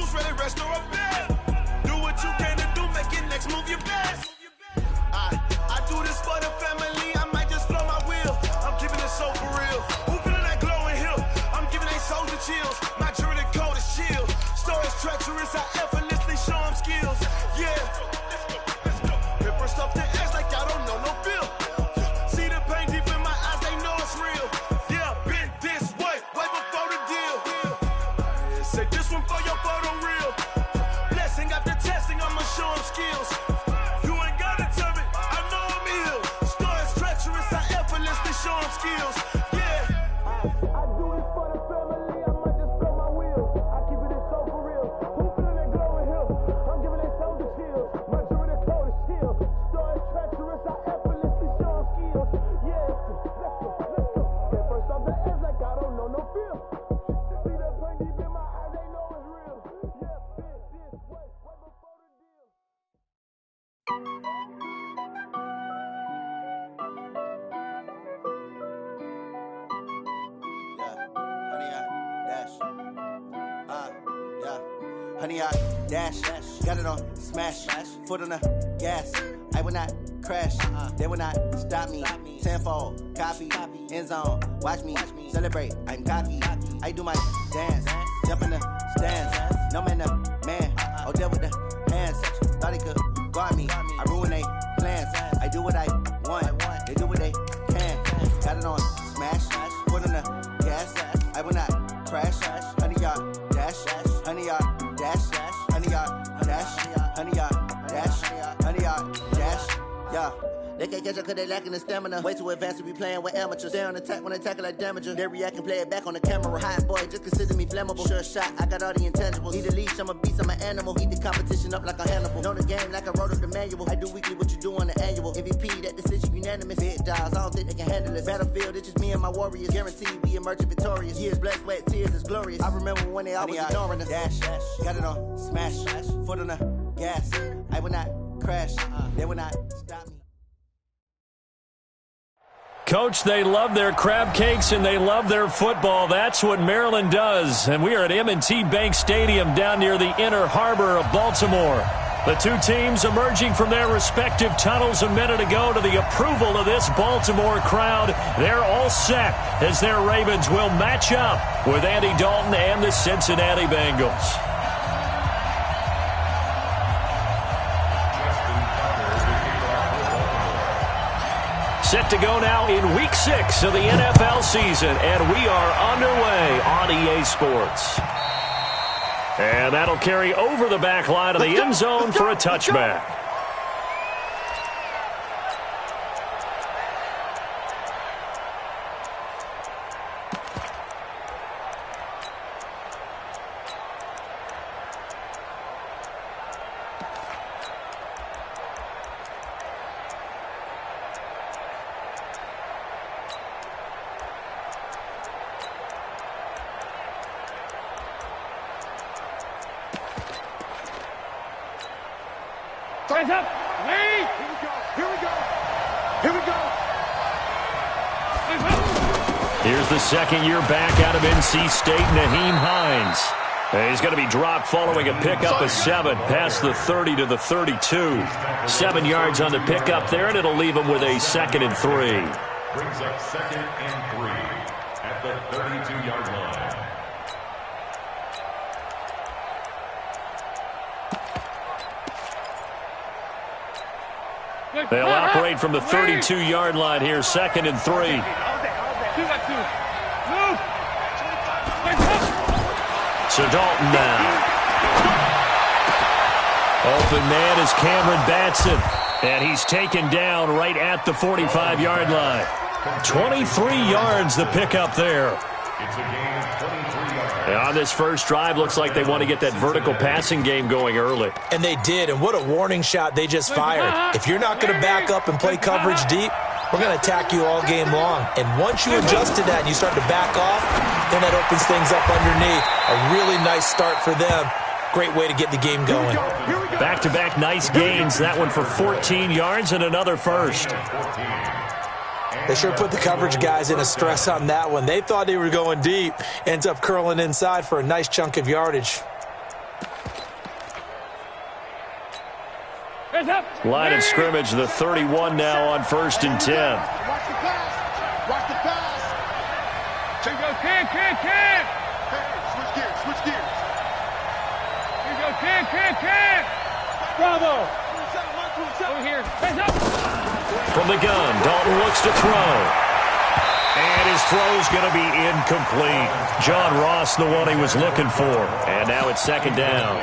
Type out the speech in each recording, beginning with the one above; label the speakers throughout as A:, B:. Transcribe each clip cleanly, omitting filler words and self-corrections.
A: lose, really rest or a bet. Do what you can to do, make it next move your best. I do this for the family, I might just flow my wheel. I'm keeping it so for real. Who feeling that glowing hill? I'm giving they souls the chills. My jewelry code is chill. Stories treacherous, I effortlessly show them skills. Yeah. Ripper stuff the edge like I don't know no feel. See the pain deep in my eyes, they know it's real. Yeah, been this way before the deal. Say this one for your photo reel. Blessing after testing, I'ma show them skills. You ain't gotta tell me, I know I'm ill. Stories treacherous, I effortlessly show them skills. Yeah. I do this for the family, I might just blow my wheel. I keep it so for real. Who feeling that glowing hill? I'm giving they souls the chills. My jewelry code is chill. Stories treacherous, I effortlessly show them skills. Yeah. Let's go. Get first off the edge like I don't know no feel. See that pain deep in my eyes, they know it's real. Yeah, been this way before the deal.
B: Honey, I dash, got it on smash, foot on the gas. I will not crash, they will not stop me. Tenfold, copy, end zone, watch me celebrate. I'm cocky, I do my dance, jump in the stands. No man, man, oh deal with the hands. Thought he could guard me, I ruin they plans. I do what I want, they do what they can. Got it on smash, foot on the gas. I will not crash, honey, y'all dash, honey, y'all dash, honey, y'all dash, honey, y'all dash, honey, y'all dash, yeah. They can't catch up cause they lacking the stamina. Way too advanced to be playing with amateurs. Stay on attack when they tackle like damager. They react and play it back on the camera. Hot boy, just consider me flammable. Sure shot, I got all the intangibles. Need a leash, I'm a beast, I'm an animal. Eat the competition up like a Hannibal. Know the game like I wrote up the manual. I do weekly what you do on the annual. MVP, that decision unanimous. Big dials, I don't think they can handle it. Battlefield, it's just me and my warriors. Guaranteed we emerge victorious. Years, blood, sweat, tears, is glorious. I remember when they always ignoring us. Dash, got it on smash, foot on the gas. I will not crash, they will not stop me.
C: Coach, they love their crab cakes and they love their football. That's what Maryland does. And we are at M&T Bank Stadium down near the inner harbor of Baltimore. The two teams emerging from their respective tunnels a minute ago to the approval of this Baltimore crowd. They're all set as their Ravens will match up with Andy Dalton and the Cincinnati Bengals. Set to go now in Week 6 of the NFL season, and we are underway on EA Sports. And that'll carry over the back line of the end zone for a touchback.
D: Hands up! Wait! Here we go! Here we go! Here we go!
C: Here's the second year back out of NC State, Naheem Hines. He's going to be dropped following a pickup of 7 past the 30 to the 32. 7 yards on the pickup there, and it'll leave him with a 2nd and 3.
E: Brings up 2nd and 3 at the 32-yard line.
C: They'll operate from the 32-yard line here, 2nd and 3. So Dalton now. Open man is Cameron Batson, and he's taken down right at the 45-yard line. 23 yards the pickup there.
E: It's a gain of 23 yards.
C: And on this first drive, looks like they want to get that vertical passing game going early.
F: And they did, and what a warning shot they just fired. If you're not going to back up and play coverage deep, we're going to attack you all game long. And once you adjust to that and you start to back off, then that opens things up underneath. A really nice start for them. Great way to get the game going.
C: Back-to-back nice gains. That one for 14 yards and another first.
F: They sure put the coverage guys in a stress on that one. They thought they were going deep. Ends up curling inside for a nice chunk of yardage.
C: Line of scrimmage, the 31 now on 1st and 10.
D: Watch the pass. Watch the pass. Here you go, 10. Hey, switch gears. Here you go, 10. Bravo. Over here. Hands up.
C: From the gun, Dalton looks to throw. And his throw's going to be incomplete. John Ross, the one he was looking for. And now it's 2nd down.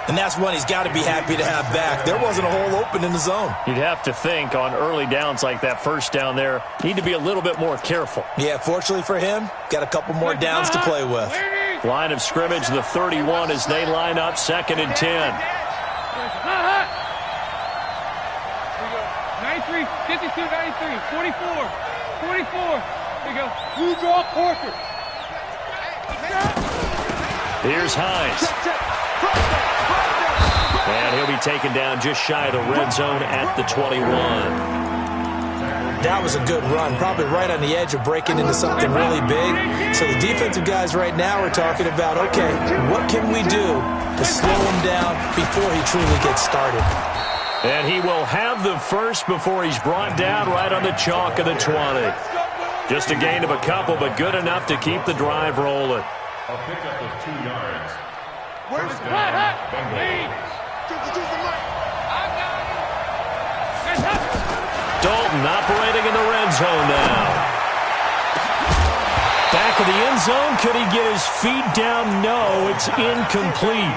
F: And that's one he's got to be happy to have back. There wasn't a hole open in the zone.
C: You'd have to think on early downs like that, 1st down there, need to be a little bit more careful.
F: Yeah, fortunately for him, got a couple more downs to play with.
C: Line of scrimmage, the 31 as they line up, 2nd and 10.
D: 93, 52, 93, 44. Here you go. You draw Porter.
C: Here's Hines. And he'll be taken down just shy of the red zone at the 21.
F: That was a good run, probably right on the edge of breaking into something really big. So the defensive guys right now are talking about, okay, what can we do to slow him down before he truly gets started?
C: And he will have the first before he's brought down right on the chalk of the 20. Just a gain of a couple, but good enough to keep the drive rolling.
E: A pickup of 2 yards.
D: Where's the
E: Bengals.
C: Dalton operating in the red zone now. Back of the end zone. Could he get his feet down? No, it's incomplete.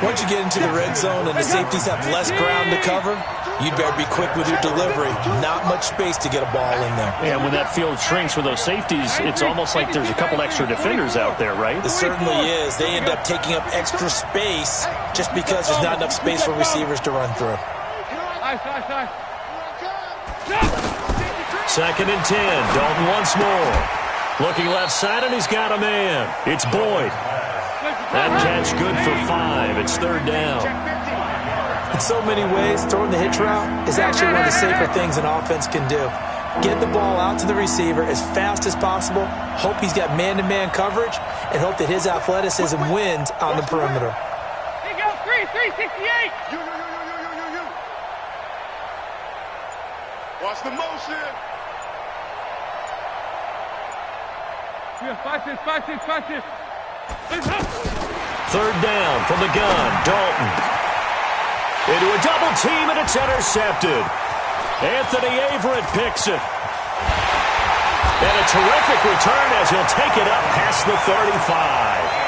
F: Once you get into the red zone and the safeties have less ground to cover, you'd better be quick with your delivery. Not much space to get a ball in there.
C: And when that field shrinks with those safeties, it's almost like there's a couple extra defenders out there, right?
F: It certainly is. They end up taking up extra space just because there's not enough space for receivers to run through.
C: 2nd and 10. Dalton once more. Looking left side, and he's got a man. It's Boyd. That catch good for 5. It's 3rd down.
F: In so many ways, throwing the hitch route is actually one of the safer things an offense can do. Get the ball out to the receiver as fast as possible, hope he's got man-to-man coverage, and hope that his athleticism wins on the perimeter.
D: Here you go, 368. Watch the motion. Yeah, watch this.
C: 3rd down from the gun. Dalton. Into a double team, and it's intercepted. Anthony Averett picks it. And a terrific return as he'll take it up past the 35.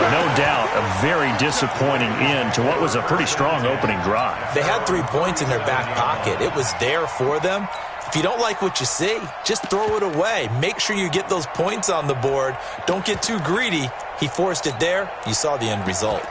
C: No doubt a very disappointing end to what was a pretty strong opening drive.
F: They had 3 points in their back pocket. It was there for them. If you don't like what you see, just throw it away. Make sure you get those points on the board. Don't get too greedy. He forced it there. You saw the end result.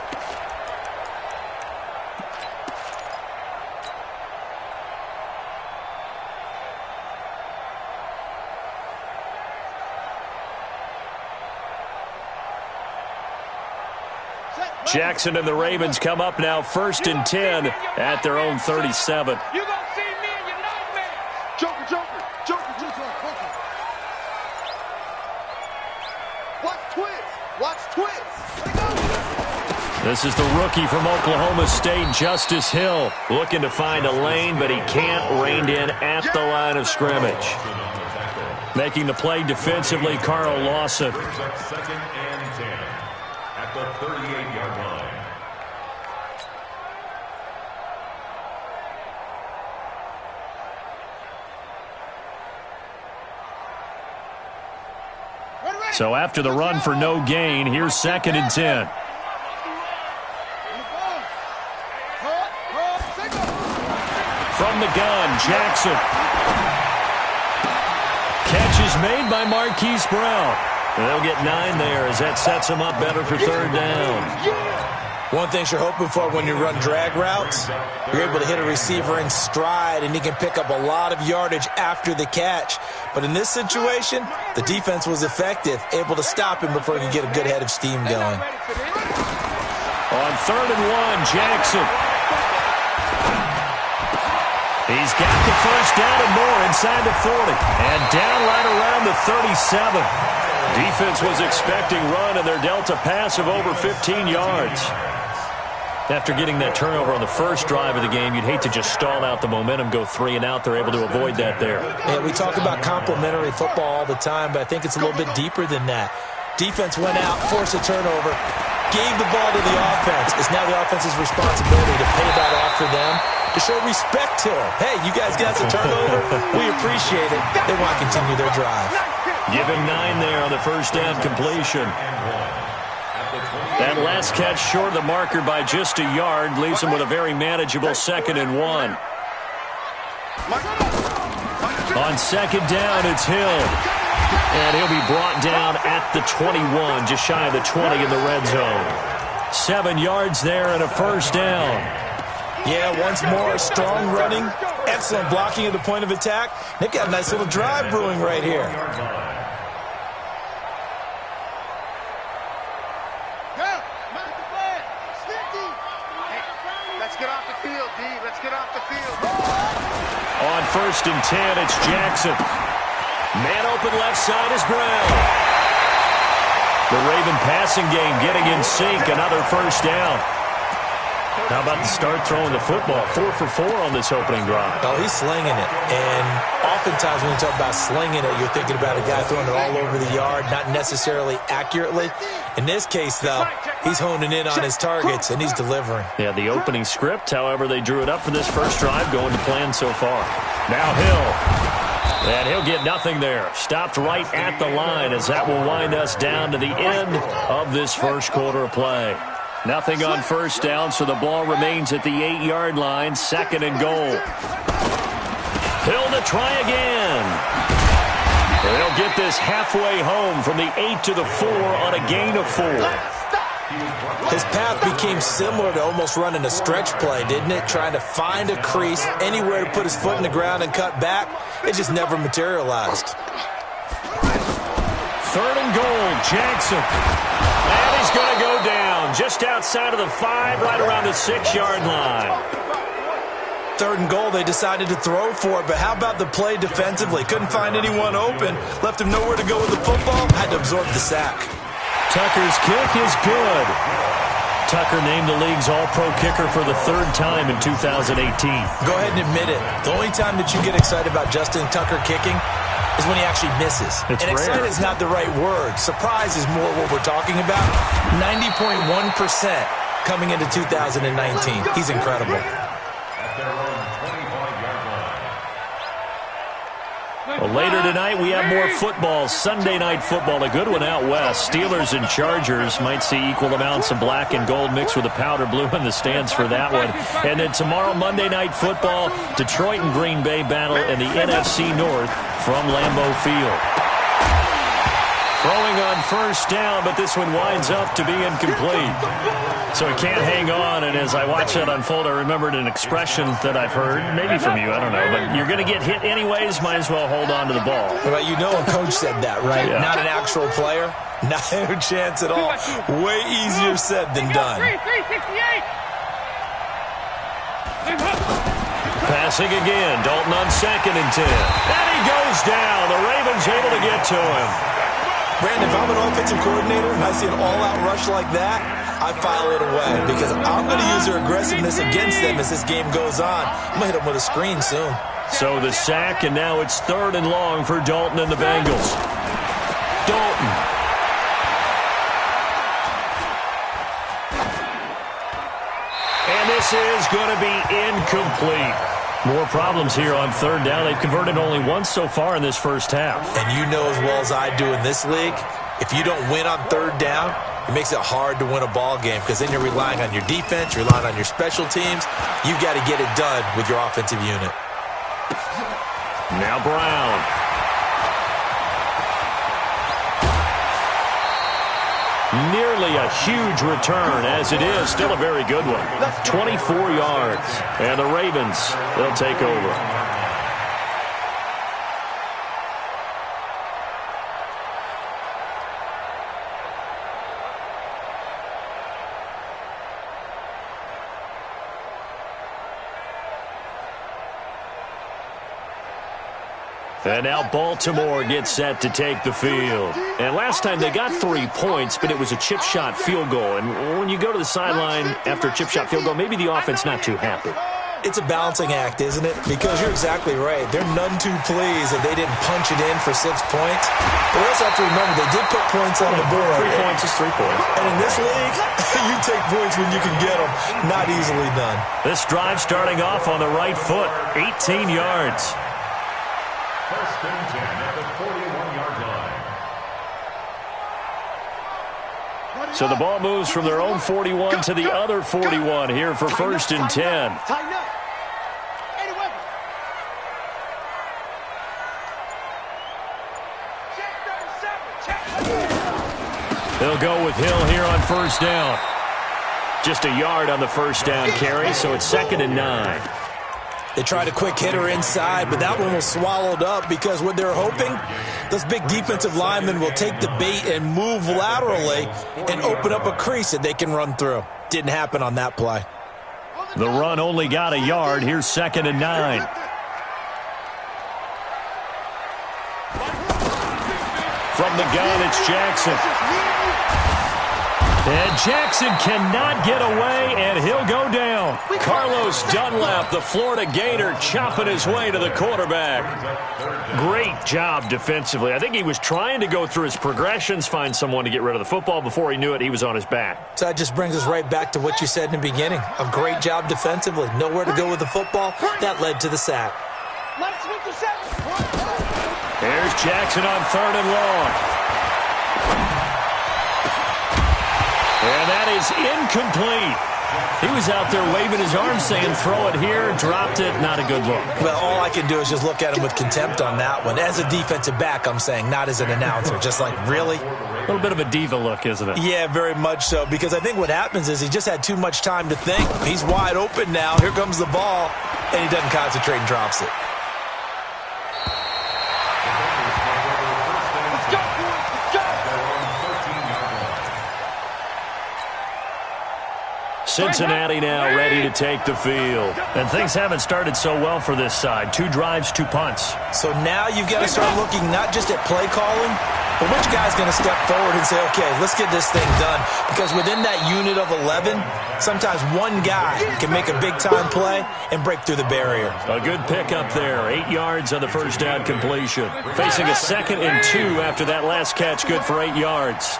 C: Jackson and the Ravens come up now 1st and 10 at their own 37.
D: You gonna see me in your nightmares. Joker. Watch twist.
C: This is the rookie from Oklahoma State, Justice Hill, looking to find a lane, but he can't rein in at the line of scrimmage. Making the play defensively, Carl Lawson.
E: 2nd and 10 at the 38-yard line.
C: So after the run for no gain, here's 2nd and 10. From the gun, Jackson. Catch is made by Marquise Brown. They'll get 9 there as that sets them up better for 3rd down.
F: One thing you're hoping for when you run drag routes, you're able to hit a receiver in stride, and he can pick up a lot of yardage after the catch. But in this situation, the defense was effective, able to stop him before he could get a good head of steam going.
C: On 3rd and 1, Jackson. He's got the first down and more inside the 40. And down right around the 37. Defense was expecting run, and they're dealt a pass of over 15 yards. After getting that turnover on the first drive of the game, you'd hate to just stall out the momentum, go 3 and out. They're able to avoid that there.
F: Yeah, we talk about complementary football all the time, but I think it's a little bit deeper than that. Defense went out, forced a turnover, gave the ball to the offense. It's now the offense's responsibility to pay that off for them, to show respect to them. Hey, you guys got some turnover? We appreciate it. They want to continue their drive.
C: Give him 9 there on the first down completion. That last catch short of the marker by just a yard leaves him with a very manageable 2nd and 1. On 2nd down, it's Hill. And he'll be brought down at the 21, just shy of the 20 in the red zone. 7 yards there and a first down.
F: Yeah, once more, strong running, excellent blocking at the point of attack. They've got a nice little drive brewing right here.
D: Let's get off the field, D. Let's get off the field.
C: On 1st and 10, it's Jackson. Man open left side is Brown. The Raven passing game getting in sync. Another first down. How about the start throwing the football? 4 for 4 on this opening drive.
F: Oh, he's slinging it. And oftentimes when you talk about slinging it, you're thinking about a guy throwing it all over the yard, not necessarily accurately. In this case, though, he's honing in on his targets, and he's delivering.
C: Yeah, the opening script, however, they drew it up for this first drive, going to plan so far. Now Hill. And he'll get nothing there. Stopped right at the line as that will wind us down to the end of this first quarter of play. Nothing on first down, so the ball remains at the 8-yard line. 2nd and goal. Hill to try again. They'll get this halfway home from the 8 to the 4 on a gain of 4.
F: His path became similar to almost running a stretch play, didn't it? Trying to find a crease, anywhere to put his foot in the ground and cut back. It just never materialized.
C: 3rd and goal, Jackson. And he's going to go down just outside of the 5, right around the 6-yard line.
F: 3rd and goal, they decided to throw for it, but how about the play defensively? Couldn't find anyone open, left him nowhere to go with the football, had to absorb the sack.
C: Tucker's kick is good. Tucker named the league's all-pro kicker for the 3rd time in 2018.
F: Go ahead and admit it. The only time that you get excited about Justin Tucker kicking is when he actually misses.
C: It's
F: and
C: rare.
F: excited is not the right word. Surprise is more what we're talking about. 90.1% coming into 2019. He's incredible.
C: Well, later tonight, we have more football. Sunday night football, a good one out west. Steelers and Chargers might see equal amounts of black and gold mixed with a powder blue in the stands for that one. And then tomorrow, Monday night football, Detroit and Green Bay battle in the NFC North from Lambeau Field. Throwing on first down, but this one winds up to be incomplete. So he can't hang on, and as I watch that unfold, I remembered an expression that I've heard, maybe from you, I don't know, but you're going to get hit anyways, might as well hold on to the ball.
F: Well, you know a coach said that, right?
C: Yeah.
F: Not an actual player. Not a chance at all. Way easier said than done.
C: Passing again, Dalton on 2nd and 10. And he goes down. The Ravens able to get to him.
F: Brandon, if I'm an offensive coordinator and I see an all-out rush like that, I file it away because I'm going to use their aggressiveness against them as this game goes on. I'm going to hit them with a screen soon.
C: So the sack, and now it's 3rd and long for Dalton and the Bengals. Dalton. And this is going to be incomplete. More problems here on 3rd down. They've converted only once so far in this first half.
F: And you know as well as I do in this league, if you don't win on 3rd down, it makes it hard to win a ball game because then you're relying on your defense, you're relying on your special teams. You've got to get it done with your offensive unit.
C: Now Brown. Nearly a huge return, as it is. Still a very good one. 24 yards. And the Ravens, they'll take over. And now Baltimore gets set to take the field. And last time they got 3 points, but it was a chip shot field goal. And when you go to the sideline after a chip shot field goal, maybe the offense not too happy.
F: It's a balancing act, isn't it? Because you're exactly right. They're none too pleased that they didn't punch it in for 6 points. But we also have to remember they did put points on the board.
C: 3 points is 3 points.
F: And in this league, you take points when you can get them. Not easily done.
C: This drive starting off on the right foot. 18 yards.
E: First and 10 at the 41-yard line.
C: So the ball moves from their own 41 to the other 41 here for first and 10.
D: Tighten up. Any weapon. Check 37.
C: They'll go with Hill here on first down. Just a yard on the first down carry, so it's 2nd and 9.
F: They tried a quick hitter inside, but that one was swallowed up because what they're hoping, those big defensive linemen will take the bait and move laterally and open up a crease that they can run through. Didn't happen on that play.
C: The run only got a yard. Here's 2nd and 9. From the gun, it's Jackson. And Jackson cannot get away, and he'll go down. Carlos Dunlap, the Florida Gator, chopping his way to the quarterback. Great job defensively. I think he was trying to go through his progressions, find someone to get rid of the football. Before he knew it, he was on his back.
F: So that just brings us right back to what you said in the beginning. A great job defensively. Nowhere to go with the football. That led to the sack.
C: There's Jackson on 3rd and long. And that is incomplete. He was out there waving his arms saying, throw it here, dropped it, not a good look.
F: Well, all I can do is just look at him with contempt on that one. As a defensive back, I'm saying, not as an announcer. Just like, really?
C: A little bit of a diva look, isn't it?
F: Yeah, very much so. Because I think what happens is he just had too much time to think. He's wide open now. Here comes the ball. And he doesn't concentrate and drops it.
C: Cincinnati now ready to take the field. And things haven't started so well for this side. 2 drives, 2 punts.
F: So now you've got to start looking not just at play calling, but which guy's going to step forward and say, okay, let's get this thing done. Because within that unit of 11, sometimes one guy can make a big-time play and break through the barrier.
C: A good pickup there. 8 yards on the first down completion. Facing a 2nd and 2 after that last catch. Good for 8 yards.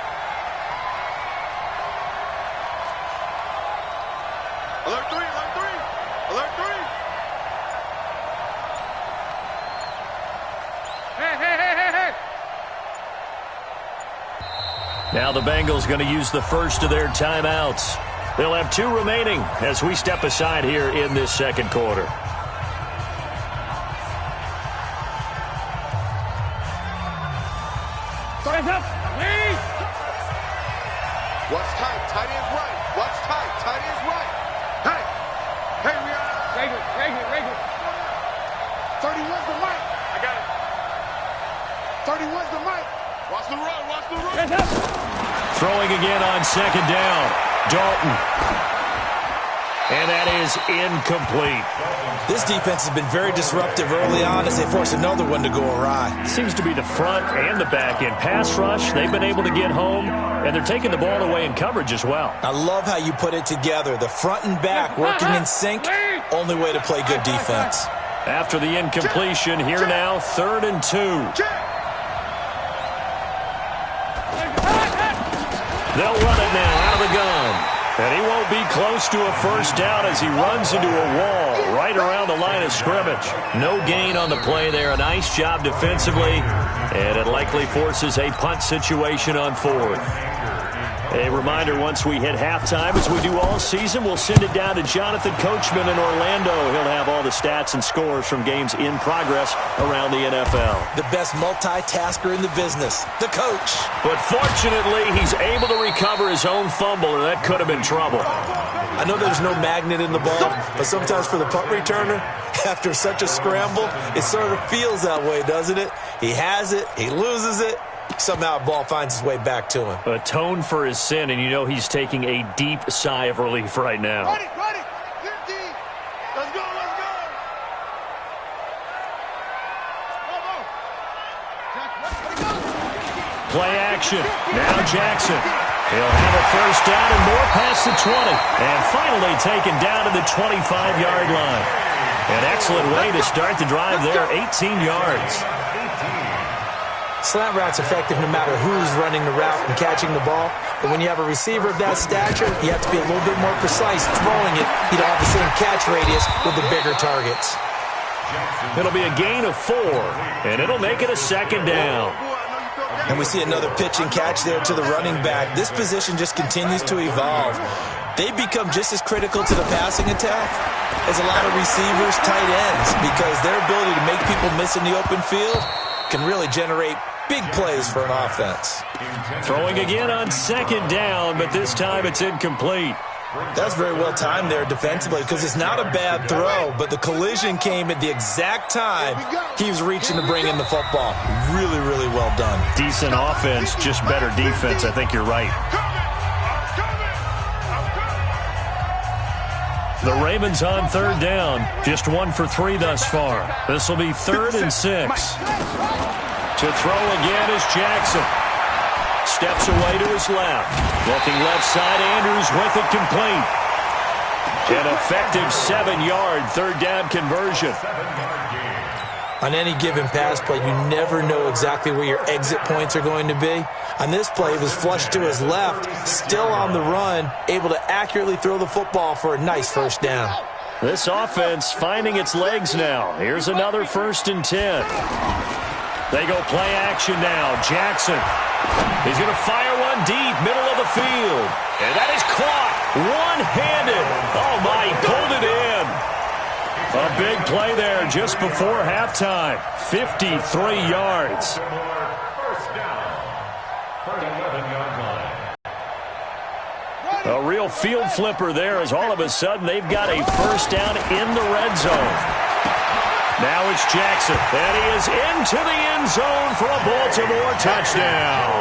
D: Alert 3, alert 3, alert 3. Hey.
C: Now the Bengals going to use the first of their timeouts. They'll have 2 remaining as we step aside here in this second quarter.
D: Hands up, please. What's tight? Tight ends right. What's tight? Tight ends right. Hey, we are. Regular. 31's the mic. I got it. 31's the mic. Watch the run. Hands up.
C: Throwing again on 2nd down. Dalton. And that is incomplete.
F: This defense has been very disruptive early on as they force another one to go awry.
C: Seems to be the front and the back end. Pass rush, they've been able to get home, and they're taking the ball away in coverage as well.
F: I love how you put it together. The front and back working in sync, only way to play good defense.
C: After the incompletion, here now, 3rd and 2. They'll run it now out of the gun. And he won't be close to a first down as he runs into a wall right around the line of scrimmage. No gain on the play there. A nice job defensively. And it likely forces a punt situation on 4th. A reminder, once we hit halftime, as we do all season, we'll send it down to Jonathan Coachman in Orlando. He'll have all the stats and scores from games in progress around the NFL.
F: The best multitasker in the business, the coach.
C: But fortunately, he's able to recover his own fumble, or that could have been trouble.
F: I know there's no magnet in the ball, but sometimes for the punt returner, after such a scramble, it sort of feels that way, doesn't it? He has it, he loses it. Somehow a ball finds its way back to him.
C: Atone for his sin, and you know he's taking a deep sigh of relief right now.
D: Ready. Let's go.
C: Play action. Now Jackson. He'll have a first down and more past the 20. And finally taken down to the 25-yard line. An excellent way to start the drive there, 18 yards.
F: Slant route's effective no matter who's running the route and catching the ball. But when you have a receiver of that stature, you have to be a little bit more precise throwing it. You don't have the same catch radius with the bigger targets.
C: It'll be a gain of 4, and it'll make it a second down.
F: And we see another pitch and catch there to the running back. This position just continues to evolve. They become just as critical to the passing attack as a lot of receivers, tight ends, because their ability to make people miss in the open field can really generate big plays for an offense.
C: Throwing again on second down, but this time it's incomplete.
F: That's very well timed there defensively because it's not a bad throw, but the collision came at the exact time he was reaching to bring in the football. Really, really well done.
C: Decent offense, just better defense. I think you're right. The Ravens on third down, just 1 for 3 thus far. This will be 3rd and 6. To throw again is Jackson. Steps away to his left. Looking left side, Andrews with it complete. An effective 7-yard third down conversion.
F: On any given pass play, you never know exactly where your exit points are going to be. On this play, it was flushed to his left, still on the run, able to accurately throw the football for a nice first down.
C: This offense finding its legs now. Here's another 1st and 10. They go play action now. Jackson. He's going to fire one deep, middle of the field. And that is caught one-handed. Oh, my, he pulled it in. A big play there just before halftime. 53 yards. A real field flipper there as all of a sudden they've got a first down in the red zone. Now it's Jackson, and he is into the end zone for a Baltimore touchdown.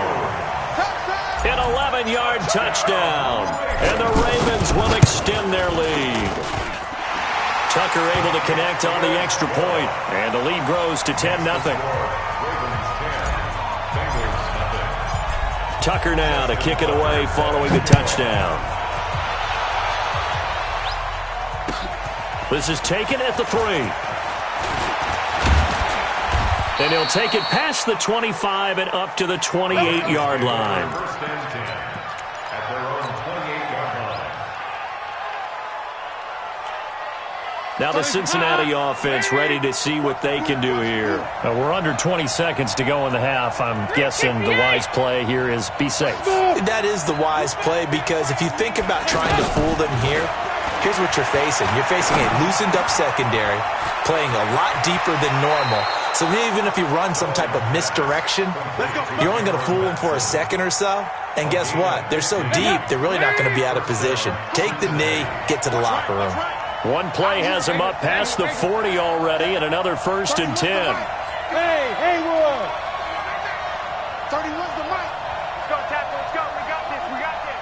C: An 11-yard touchdown, and the Ravens will extend their lead. Tucker able to connect on the extra point, and the lead grows to 10-0. Tucker now to kick it away following the touchdown. This is taken at the 3. And he'll take it past the 25 and up to the 28-yard line. Now the Cincinnati offense ready to see what they can do here. We're under 20 seconds to go in the half. I'm guessing the wise play here is be safe.
F: That is the wise play because if you think about trying to fool them here, here's what you're facing. You're facing a loosened up secondary, playing a lot deeper than normal. So even if you run some type of misdirection, you're only going to fool them for a second or so. And guess what? They're so deep, they're really not going to be out of position. Take the knee, get to the locker room.
C: One play has him up past the 40 already, and another 1st and 10.
D: Hey, Haywood! 31's the mic. Let's go, tackle. Let's go. We got this. We got this.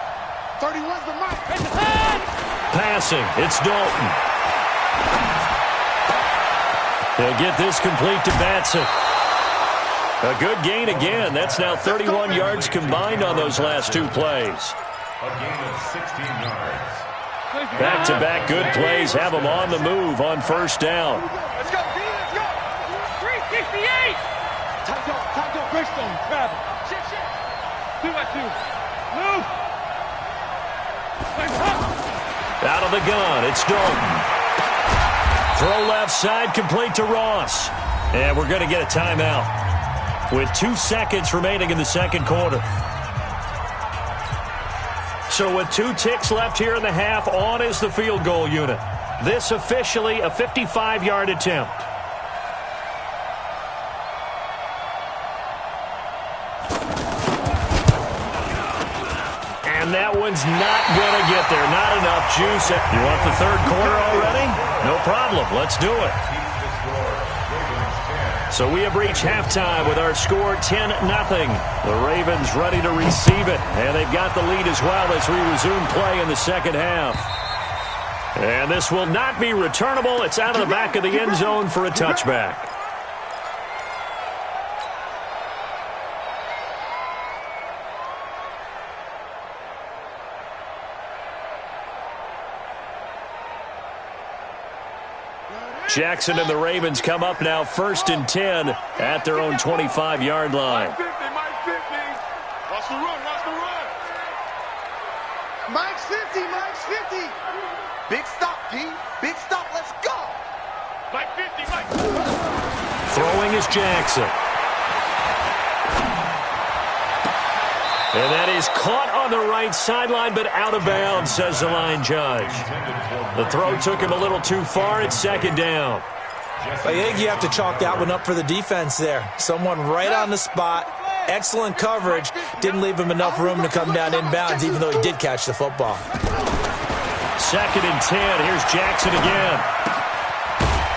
D: 31's the mic.
C: Passing. It's Dalton. He'll get this complete to Batson. A good gain again. That's now 31 yards combined on those last 2 plays.
E: A gain of 16 yards.
C: Back-to-back good plays have them on the move on first down.
D: Let's go, B. Let's go. 368. Tight up. Bristol. Grab it. Shit. 2 by 2. Move.
C: Out of the gun. It's Dalton. Throw left side complete to Ross. And we're going to get a timeout with 2 seconds remaining in the second quarter. So with 2 ticks left here in the half, on is the field goal unit. This officially a 55-yard attempt. And that one's not going to get there. Not enough juice. You want the third quarter already? No problem. Let's do it. So we have reached halftime with our score 10-0. The Ravens ready to receive it. And they've got the lead as well as we resume play in the second half. And this will not be returnable. It's out of the back of the end zone for a touchback. Jackson and the Ravens come up now 1st and 10 at their own 25-yard line.
D: Mike 50, Mike 50. Watch the run, watch the run.
G: Mike's 50, Mike's 50. Big stop, D. Big stop, let's go.
D: Mike 50, Mike.
C: Throwing is Jackson. And that is caught on the right sideline, but out of bounds, says the line judge. The throw took him a little too far. It's 2nd down.
F: I think you have to chalk that one up for the defense there. Someone right on the spot. Excellent coverage. Didn't leave him enough room to come down inbounds, even though he did catch the football.
C: 2nd and 10. Here's Jackson again.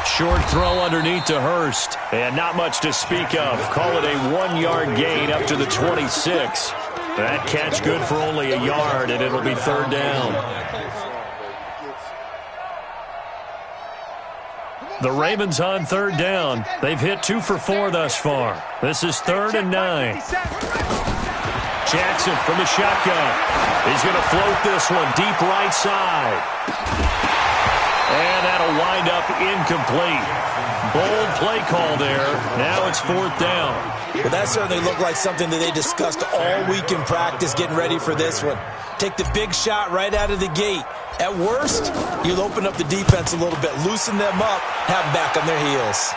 C: Short throw underneath to Hurst. And not much to speak of. Call it a 1-yard gain up to the 26. That catch good for only a yard, and it'll be 3rd down. The Ravens on 3rd down. They've hit 2 for 4 thus far. This is 3rd and 9. Jackson from the shotgun. He's going to float this one deep right side. And that'll wind up incomplete. Bold play call there. Now it's 4th down.
F: Well, that certainly looked like something that they discussed all week in practice, getting ready for this one. Take the big shot right out of the gate. At worst, you'll open up the defense a little bit, loosen them up, have them back on their heels.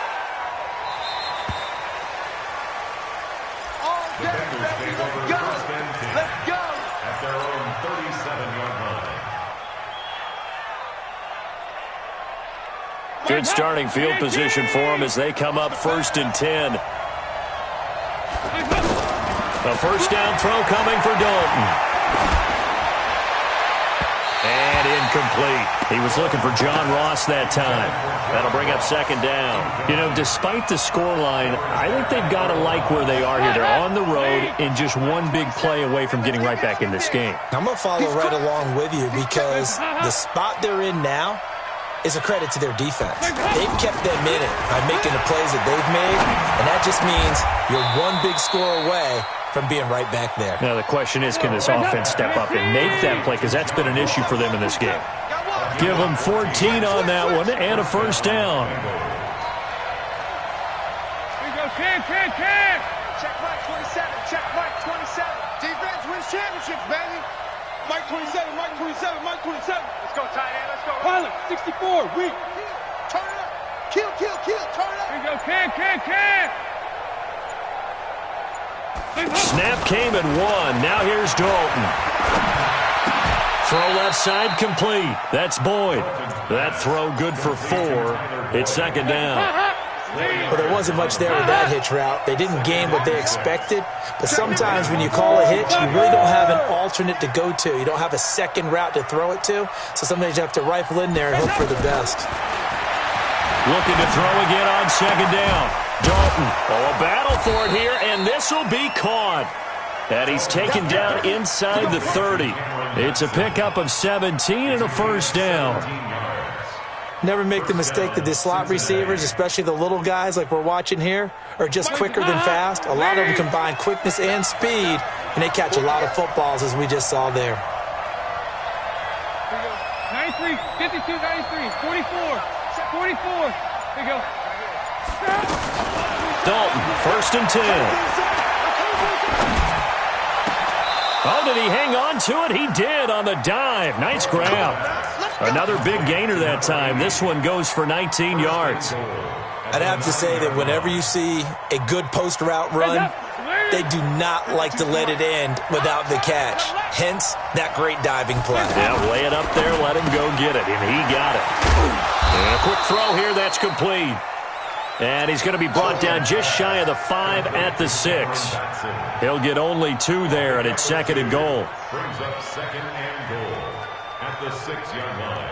G: All day, baby, let's go. Let's go.
E: At their own 37-yard line.
C: Good starting field position for them as they come up 1st and 10. A 1st down throw coming for Dalton. And incomplete. He was looking for John Ross that time. That'll bring up 2nd down. You know, despite the scoreline, I think they've got to like where they are here. They're on the road and just one big play away from getting right back in this game.
F: I'm going to follow right along with you because the spot they're in now is a credit to their defense. They've kept them in it by making the plays that they've made, and that just means you're one big score away from being right back there.
C: Now, the question is, can this offense step up and make that play? Because that's been an issue for them in this game. Give them 14 on that one and a 1st down.
D: Here we go, kid.
G: Check Mike 27, check Mike 27. Defense wins championships, baby.
D: Mike 27, Mike 27, Mike 27.
G: Let's go, tight end, let's go.
D: Pilot, 64, weak.
G: Turn it up. Kill, turn it up.
D: Here we go, kid.
C: Snap came and won. Now here's Dalton. Throw left side complete. That's Boyd. That throw good for 4. It's 2nd down.
F: Well, there wasn't much there with that hitch route. They didn't gain what they expected. But sometimes when you call a hitch, you really don't have an alternate to go to. You don't have a second route to throw it to. So sometimes you have to rifle in there and hope for the best.
C: Looking to throw again on 2nd down. Dalton. Oh, a battle for it here, and this will be caught. And he's taken down inside the 30. It's a pickup of 17 and a 1st down.
F: Never make the mistake that the slot receivers, especially the little guys like we're watching here, are just quicker than fast. A lot of them combine quickness and speed, and they catch a lot of footballs, as we just saw there.
D: 93, 52, 93, 44, 44. Here we go.
C: Dalton, 1st and 10. Oh, did he hang on to it? He did on the dive. Nice grab. Another big gainer that time. This one goes for 19 yards.
F: I'd have to say that whenever you see a good post route run, they do not like to let it end without the catch. Hence, that great diving play.
C: Yeah, lay it up there, let him go get it, and he got it. And a quick throw here, that's complete. And he's going to be brought down just shy of the 5 at the 6. He'll get only 2 there, and it's 2nd and goal.
E: Brings up 2nd and goal at the 6-yard line.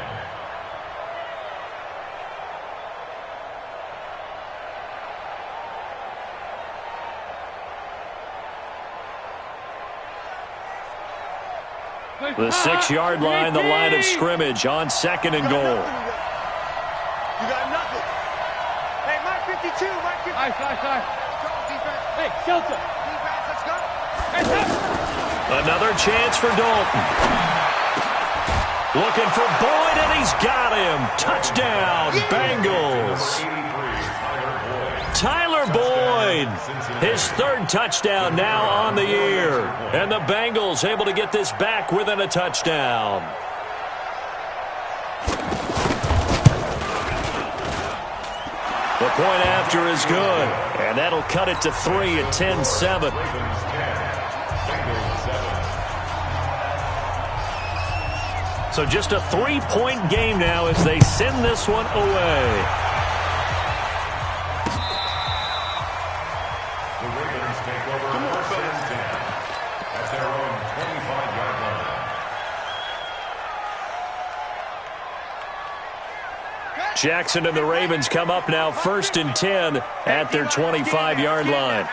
C: The 6-yard line, the line of scrimmage on 2nd and goal.
G: You got nothing. Hey, Mike 52, Mike 52.
D: Nice.
G: Defense.
D: Hey, shelter.
G: Defense, let's go.
D: Hey, stop.
C: Another chance for Dalton. Looking for Boyd, and he's He's got him. Touchdown, Bengals. Tyler Boyd, his third touchdown now on the year. And the Bengals able to get this back within a touchdown. The point after is good, and that'll cut it to 3 at 10-7. So just a 3-point game now as they send this one away.
E: The Ravens take over first and 10 at their own 25-yard line.
C: Jackson and the Ravens come up now first and 10 at their 25-yard line.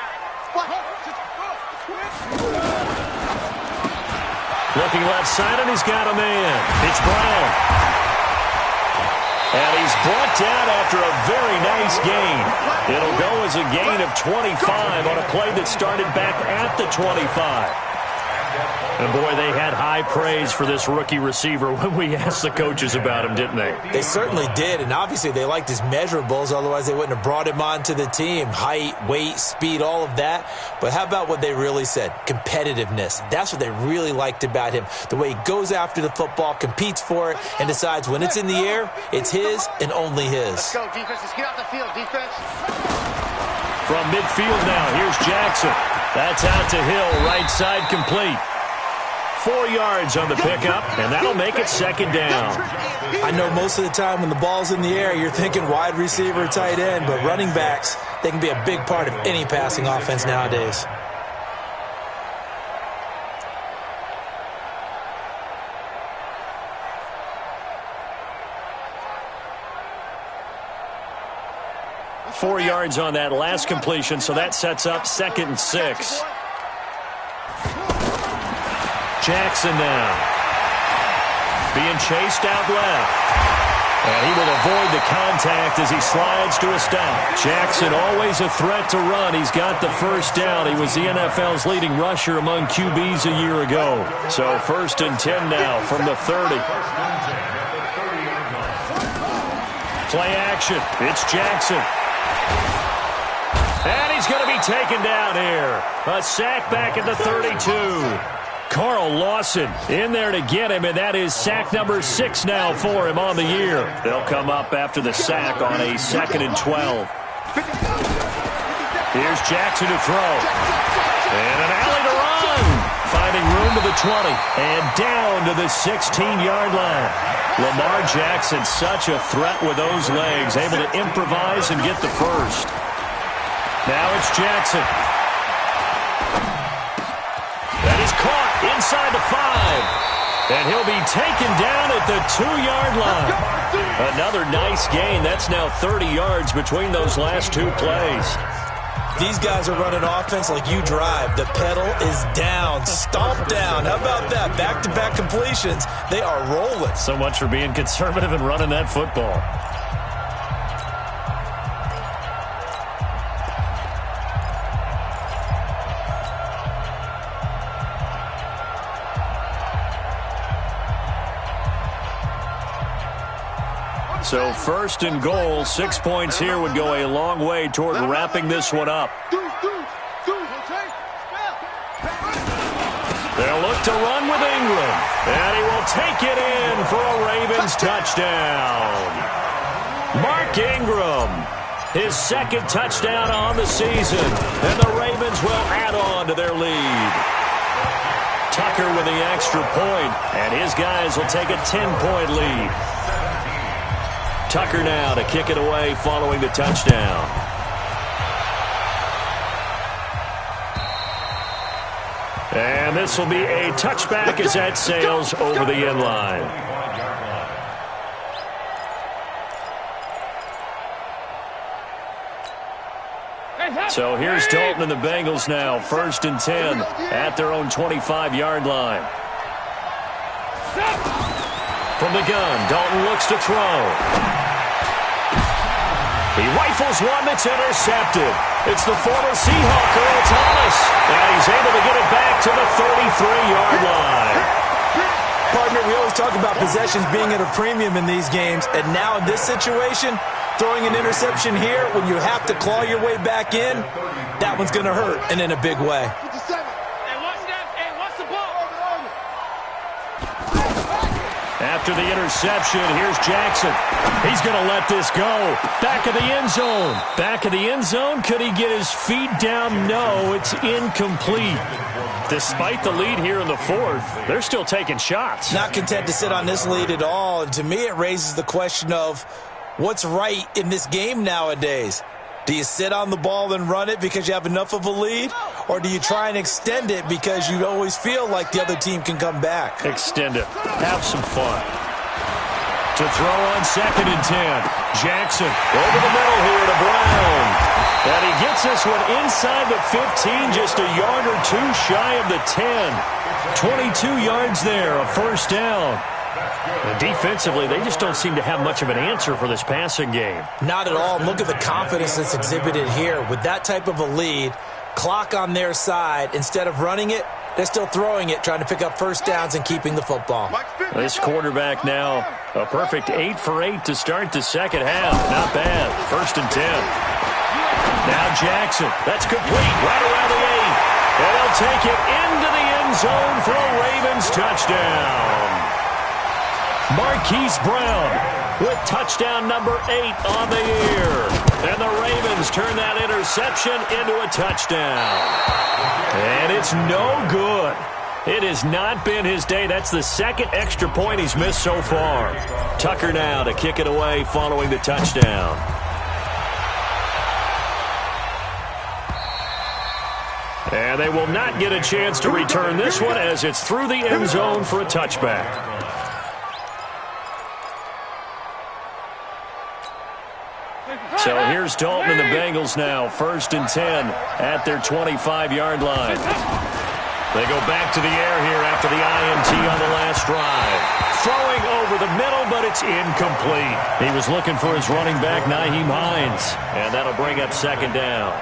C: Looking left side, and he's got a man. It's Brown. And he's brought down after a very nice gain. It'll go as a gain of 25 on a play that started back at the 25. And, boy, they had high praise for this rookie receiver when we asked the coaches about him, didn't they?
F: They certainly did, and obviously they liked his measurables. Otherwise, they wouldn't have brought him onto the team. Height, weight, speed, all of that. But how about what they really said? Competitiveness. That's what they really liked about him. The way he goes after the football, competes for it, and decides when it's in the air, it's his and only his.
G: Let's go, defense. Let's get off the field, defense.
C: From midfield now, here's Jackson. That's out to Hill, right side complete. 4 yards on the pickup, and that'll make it second down.
F: I know most of the time when the ball's in the air, you're thinking wide receiver, tight end, but running backs, they can be a big part of any passing offense nowadays.
C: Four yards on that last completion, so that sets up second and 6. Jackson now being chased out left, and he will avoid the contact as he slides to a stop. Jackson always a threat to run. He's got the first down. He was the NFL's leading rusher among QBs a year ago. So first and 10 now from the 30. Play action. It's Jackson. And he's going to be taken down here. A sack back at the 32. Carl Lawson in there to get him, and that is sack number 6 now for him on the year. They'll come up after the sack on a 2nd and 12. Here's Jackson to throw. And an alley to run. Finding room to the 20 and down to the 16-yard line. Lamar Jackson, such a threat with those legs, able to improvise and get the first. Now it's Jackson. That is caught inside the 5. And he'll be taken down at the 2-yard line. Another nice gain. That's now 30 yards between those last 2 plays.
F: These guys are running offense like you drive. The pedal is down, stomp down. How about that? Back-to-back completions. They are rolling.
C: So much for being conservative and running that football. So first and goal, 6 points here would go a long way toward wrapping this one up. They'll look to run with Ingram, and he will take it in for a Ravens touchdown. Mark Ingram, his 2nd touchdown on the season, and the Ravens will add on to their lead. Tucker with the extra point, and his guys will take a 10-point lead. Tucker now to kick it away following the touchdown. And this will be a touchback as that sails over the end line. So here's Dalton and the Bengals now, first and 10 at their own 25-yard line. From the gun, Dalton looks to throw. He rifles one that's intercepted. It's the former Seahawk, Earl Thomas. And he's able to get it back to the 33-yard line.
F: Partner, we always talk about possessions being at a premium in these games, and now in this situation, throwing an interception here when you have to claw your way back in, that one's going to hurt, and in a big way.
C: After the interception, here's Jackson. He's going to let this go. Back of the end zone. Back of the end zone. Could he get his feet down? No, it's incomplete. Despite the lead here in the fourth, they're still taking shots.
F: Not content to sit on this lead at all. And to me, it raises the question of what's right in this game nowadays. Do you sit on the ball and run it because you have enough of a lead? Or do you try and extend it because you always feel like the other team can come back?
C: Extend it. Have some fun. To throw on 2nd and 10. Jackson over the middle here to Brown. And he gets this one inside the 15, just a yard or two shy of the 10. 22 yards there, a first down. And defensively, they just don't seem to have much of an answer for this passing game.
F: Not at all. Look at the confidence that's exhibited here. With that type of a lead, clock on their side, instead of running it, they're still throwing it, trying to pick up first downs and keeping the football.
C: This quarterback now, a perfect 8 for 8 to start the second half. Not bad. 1st and 10. Now Jackson. That's complete. Right around the 8. And they'll take it into the end zone for a Ravens touchdown. Marquise Brown with touchdown number 8 on the year. And the Ravens turn that interception into a touchdown. And it's no good. It has not been his day. That's the second extra point he's missed so far. Tucker now to kick it away following the touchdown. And they will not get a chance to return this one as it's through the end zone for a touchback. So here's Dalton and the Bengals now. 1st and 10 at their 25-yard line. They go back to the air here after the INT on the last drive. Throwing over the middle, but it's incomplete. He was looking for his running back, Nyheim Hines, and that'll bring up 2nd down.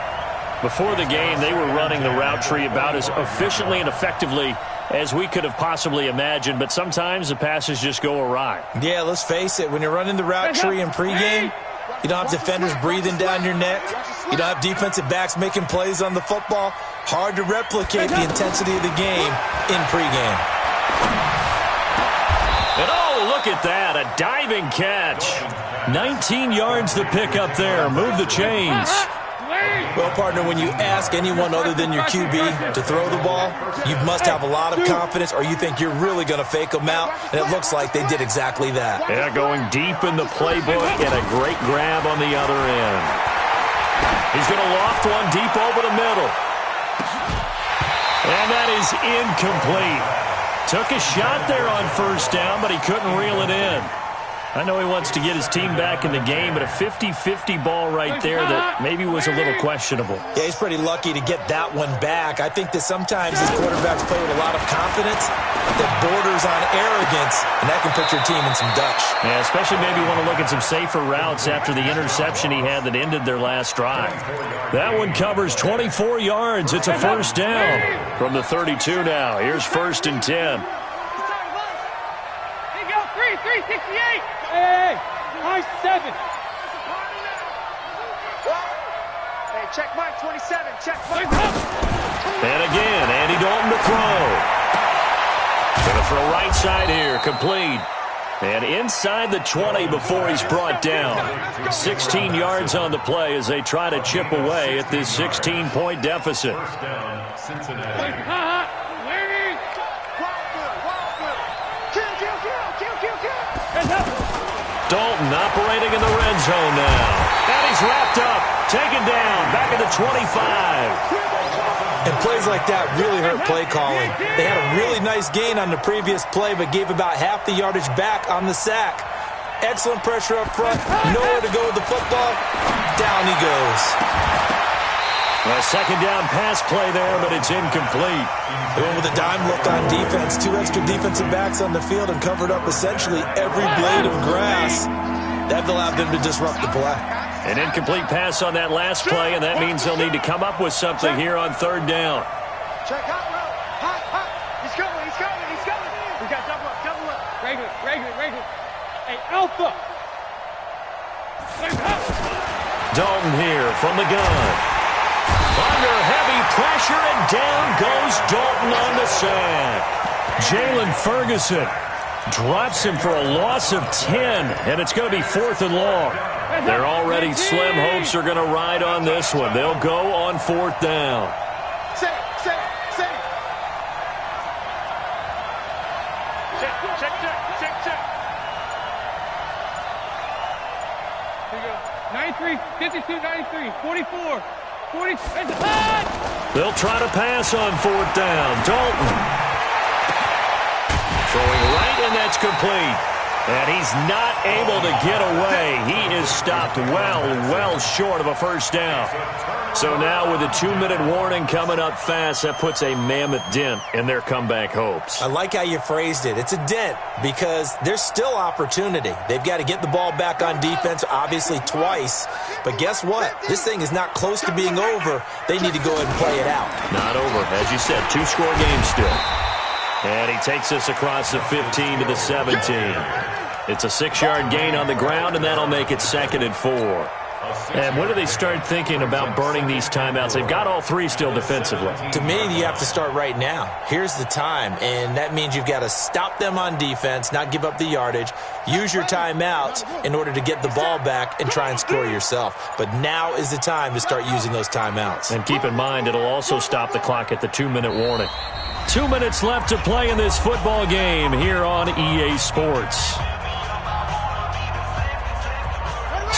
C: Before the game, they were running the route tree about as efficiently and effectively as we could have possibly imagined, but sometimes the passes just go awry.
F: Yeah, let's face it. When you're running the route tree in pregame, you don't have defenders breathing down your neck. You don't have defensive backs making plays on the football. Hard to replicate the intensity of the game in pregame.
C: And oh, look at that, a diving catch. 19 yards the pick up there. Move the chains.
F: Well, partner, when you ask anyone other than your QB to throw the ball, you must have a lot of confidence or you think you're really going to fake them out, and it looks like they did exactly that.
C: Yeah, going deep in the playbook and a great grab on the other end. He's going to loft one deep over the middle. And that is incomplete. Took a shot there on 1st down, but he couldn't reel it in. I know he wants to get his team back in the game, but a 50-50 ball right there that maybe was a little questionable.
F: Yeah, he's pretty lucky to get that one back. I think that sometimes these quarterbacks play with a lot of confidence that borders on arrogance, and that can put your team in some Dutch.
C: Yeah, especially maybe want to look at some safer routes after the interception he had that ended their last drive. That one covers 24 yards. It's a 1st down from the 32 now. Here's 1st and 10.
G: 368. Hey, high 7. Hey, check Mike 27. Check Mike.
C: And again, Andy Dalton to throw. Gonna throw right side here, complete. And inside the 20 before he's brought down. 16 yards on the play as they try to chip away at this 16-point deficit. Dalton operating in the red zone now. And he's wrapped up, taken down, back at the 25.
F: And plays like that really hurt play calling. They had a really nice gain on the previous play, but gave about half the yardage back on the sack. Excellent pressure up front, nowhere to go with the football. Down he goes.
C: A 2nd down pass play there, but it's incomplete.
F: They went with a dime look on defense. 2 extra defensive backs on the field and covered up essentially every blade of grass. That allowed them to disrupt the play.
C: An incomplete pass on that last play, and that means they'll need to come up with something here on 3rd down.
G: Check hot route. Hot. He's coming. We got double up.
D: Hey, Alpha.
C: Dalton here from the gun. Under heavy pressure, and down goes Dalton on the sack. Jalen Ferguson drops him for a loss of 10, and it's going to be 4th and long. They're already slim hopes are going to ride on this one. They'll go on 4th down.
G: Check.
D: Here you go. 93, 52, 93, 44, 40.
C: They'll try to pass on 4th down. Dalton throwing right, and that's complete. And he's not able to get away. He is stopped well short of a first down. So now with a 2-minute warning coming up fast, that puts a mammoth dent in their comeback hopes.
F: I like how you phrased it. It's a dent because there's still opportunity. They've got to get the ball back on defense, obviously twice. But guess what? This thing is not close to being over. They need to go ahead and play it out.
C: Not over. As you said, 2-score game still. And he takes us across the 15 to the 17. It's a 6-yard gain on the ground, and that'll make it 2nd and 4. And when do they start thinking about burning these timeouts? They've got all 3 still defensively.
F: To me, you have to start right now. Here's the time, and that means you've got to stop them on defense, not give up the yardage, use your timeouts in order to get the ball back and try and score yourself. But now is the time to start using those timeouts.
C: And keep in mind, it'll also stop the clock at the 2-minute warning. 2 minutes left to play in this football game here on EA Sports.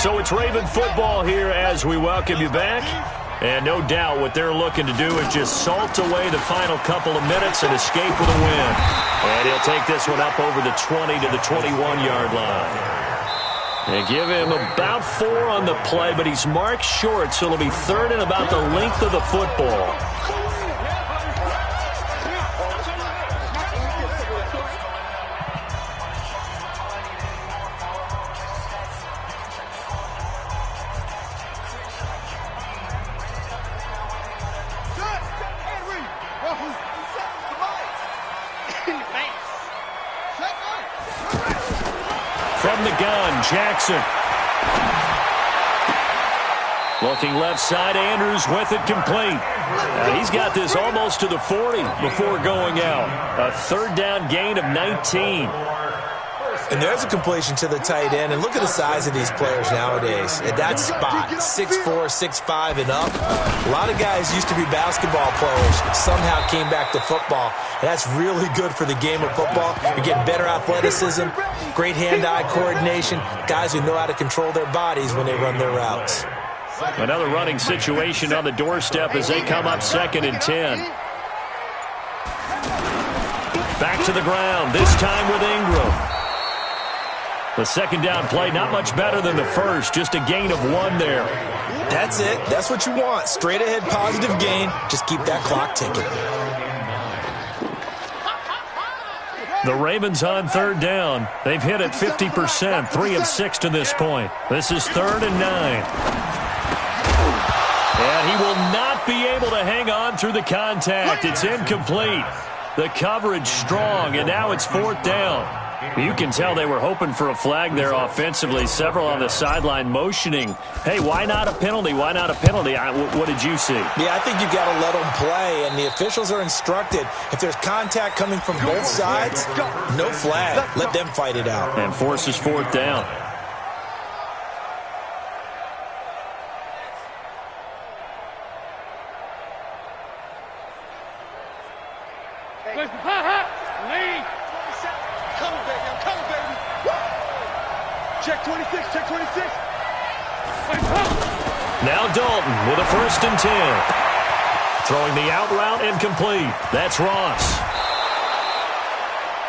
C: So it's Raven football here as we welcome you back. And no doubt what they're looking to do is just salt away the final couple of minutes and escape with a win. And he'll take this one up over the 20 to the 21-yard line. They give him about 4 on the play, but he's marked short, so it'll be 3rd and about the length of the football. From the gun, Jackson. Looking left side, Andrews with it complete. He's got this almost to the 40 before going out. A 3rd down gain of 19.
F: And there's a completion to the tight end. And look at the size of these players nowadays. At that spot, 6'4", 6'5", and up. A lot of guys used to be basketball players, somehow came back to football. And that's really good for the game of football. You're getting better athleticism, great hand-eye coordination, guys who know how to control their bodies when they run their routes.
C: Another running situation on the doorstep as they come up 2nd and 10. Back to the ground, this time with Ingram. The 2nd down play, not much better than the first, just a gain of 1 there.
F: That's it. That's what you want. Straight ahead positive gain. Just keep that clock ticking.
C: The Ravens on 3rd down. They've hit it 50%, 3 of 6 to this point. This is 3rd and 9. And he will not be able to hang on through the contact. It's incomplete. The coverage strong, and now it's 4th down. You can tell they were hoping for a flag there offensively. Several on the sideline motioning, hey, why not a penalty? Why not a penalty? What did you see?
F: Yeah, I think you've got to let them play, and the officials are instructed, if there's contact coming from both sides, no flag. Let them fight it out.
C: And forces 4th down.
G: Check 26, check 26.
C: Now Dalton with a 1st and 10. Throwing the out route incomplete. That's Ross.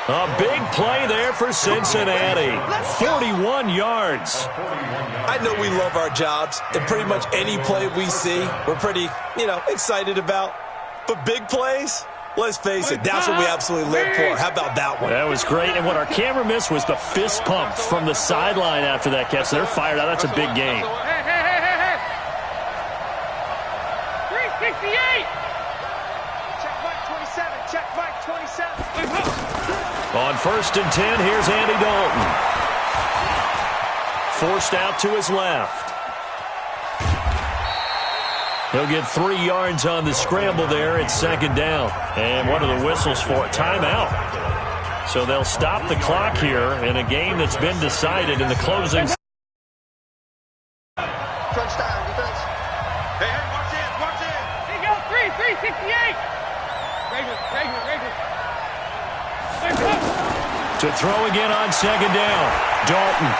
C: A big play there for Cincinnati. 41 yards.
F: I know we love our jobs, and pretty much any play we see, we're pretty, excited about. But big plays, let's face it, that's what we absolutely live for. How about that one?
C: That was great, and what our camera missed was the fist pump from the sideline after that catch. They're fired out. That's a big game.
D: Hey. 368.
G: Check Mike 27, check Mike 27.
C: On 1st and 10, here's Andy Dalton. forced out to his left. He'll get 3 yards on the scramble there. It's second down. And what are the whistles for? Timeout. So they'll stop the clock here in a game that's been decided in the closing.
G: Touchdown, defense. Hey, watch in, watch in.
D: Here you go, 368. Regular.
C: To throw again on second down. Dalton.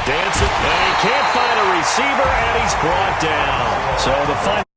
C: Dancing, and he can't find a receiver, and he's brought down. So the final.